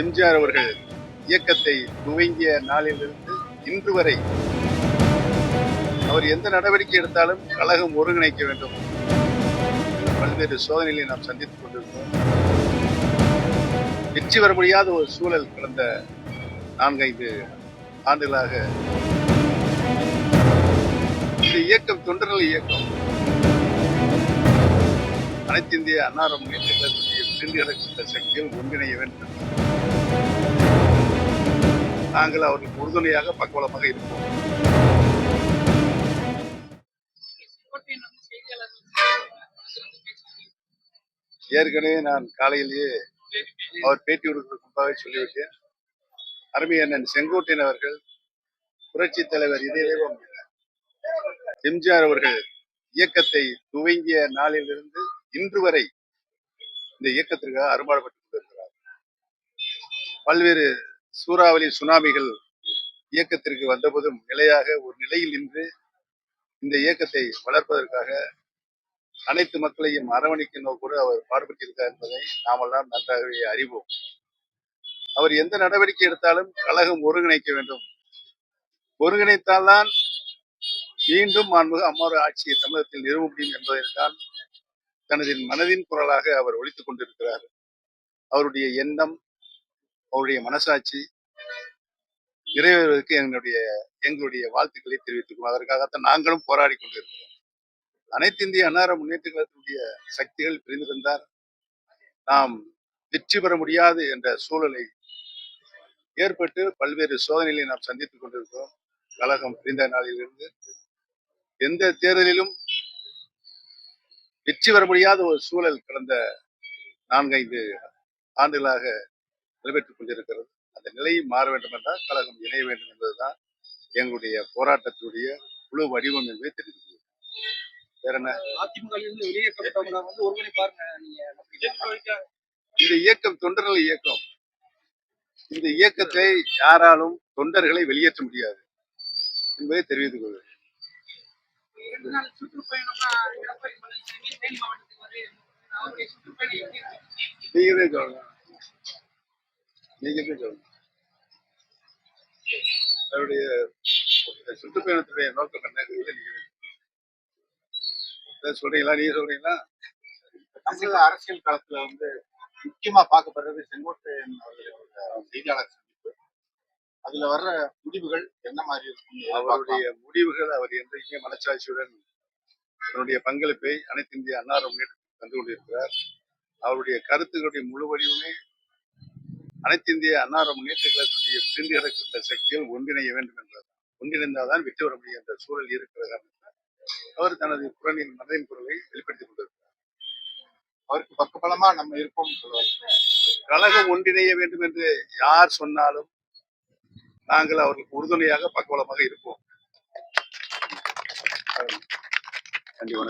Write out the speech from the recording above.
எம்ஜிஆர் அவர்கள் இயக்கத்தை துவங்கிய நாளிலிருந்து இன்று வரை அவர் எந்த நடவடிக்கை எடுத்தாலும் கழகம் ஒருங்கிணைக்க வேண்டும். பல்வேறு சோதனைகளை நாம் சந்தித்துக் கொண்டிருக்கிறோம். வெற்றி பெற முடியாத ஒரு சூழல் கடந்த 4-5 ஆண்டுகளாக இந்த இயக்கம் தொண்டர்கள் இயக்கம் அனைத்து இந்திய அண்ணா முன்னேற்ற கழகத்துடைய பிரிந்து கிடக்கின்ற சக்திகள் ஒன்றிணைய வேண்டும். நாங்கள் அவர்களுக்கு உறுதுணையாக பக்கபலமாக இருப்போம். ஏற்கனவே நான் காலையிலேயே அவர் பேட்டி கொடுப்பதற்கு முன்பாக சொல்லிவிட்டேன். அருமை அண்ணன் செங்கோட்டையன் அவர்கள் புரட்சி தலைவர் இதயம் எம்ஜிஆர் அவர்கள் இயக்கத்தை துவங்கிய நாளிலிருந்து இன்று வரை இந்த இயக்கத்திற்காக அரும்பாடுபட்டுக் கொண்டிருக்கிறார். பல்வேறு சூறாவளி சுனாமிகள் இயக்கத்திற்கு வந்தபோதும் நிலையாக ஒரு நிலையில் நின்று இந்த இயக்கத்தை வளர்ப்பதற்காக அனைத்து மக்களையும் அரவணைக்கும் நோக்கோடு அவர் பாடுபட்டிருக்கார் என்பதை நாமெல்லாம் நன்றாகவே அறிவோம். அவர் எந்த நடவடிக்கை எடுத்தாலும் கழகம் ஒருங்கிணைக்க வேண்டும். ஒருங்கிணைத்தால்தான் மீண்டும் அம்மாவோட ஆட்சியை தமிழகத்தில் நிறுவ முடியும் என்பதற்கான் தனது மனதின் குரலாக அவர் ஒலித்துக் கொண்டிருக்கிறார். அவருடைய எண்ணம், அவருடைய மனசாட்சி நிறைவேறுவதற்கு எங்களுடைய வாழ்த்துக்களை தெரிவித்துக்கொள்வோம். அதற்காகத்தான் நாங்களும் போராடி கொண்டிருக்கிறோம். அனைத்து இந்திய அண்ணா முன்னேற்ற கழகத்துடைய சக்திகள் பிரிந்திருந்தார் நாம் வெற்றி பெற முடியாது என்ற சூழலை ஏற்பட்டு பல்வேறு சோதனைகளை நாம் சந்தித்துக் கொண்டிருக்கிறோம். கழகம் பிரிந்த நாளிலிருந்து எந்த தேர்தலிலும் வெற்றி பெற முடியாத ஒரு சூழல் கடந்த 4-5 ஆண்டுகளாக நிறைவேற்றிக் கொண்டிருக்கிறது. அந்த நிலையை மாற வேண்டும் என்றால் கழகம் இணைய வேண்டும் என்பதுதான் எங்களுடைய போராட்டத்துடைய முழு வடிவம் என்பதை தெரிவிக்கிறது. வேற என்ன? இந்த இயக்கம் தொண்டர்கள் இயக்கம். இந்த இயக்கத்தை யாராலும் தொண்டர்களை வெளியேற்ற முடியாது என்பதை தெரிவித்துக் கொள்கிறேன். நீங்களே சொல்லணும். அவருடைய சுற்றுப்பயணத்துடைய நோக்கம் என்ன சொல்றீங்களா? நீங்க சொல்றீங்களா? தமிழக அரசியல் களத்துல முக்கியமா பார்க்கப்படுறது செங்கோட்டையன் அவர்களுடைய செய்தியாளர் சந்திப்பு. அதுல வர்ற முடிவுகள் என்ன மாதிரி இருக்கும்? அவருடைய முடிவுகள் அவர் என்றைக்குமே மனச்சாட்சியுடன் தன்னுடைய பங்களிப்பை அனைத்து இந்திய அண்ணா முன்னேற்றத்தில் தந்து கொண்டிருக்கிறார். அவருடைய கருத்துக்களுடைய முழு வடிவமே அனைத்து இந்திய அண்ணா முன்னேற்ற கழகத்துடைய பிரிந்து கிடக்கின்ற சக்திகள் ஒன்றிணைய வேண்டும் என்றார். ஒன்றிணைந்தால்தான் வெற்றி பெற முடியும் என்ற சூழல் இருக்கிறது. அவர் தனது மனதின் குரலை வெளிப்படுத்திக் கொண்டிருக்கிறார். அவருக்கு பக்கபலமா நம்ம இருப்போம் சொல்லுவார். கழகம் ஒன்றிணைய வேண்டும் என்று யார் சொன்னாலும் நாங்கள் அவர்களுக்கு உறுதுணையாக பக்கபலமாக இருப்போம். நன்றி, வணக்கம்.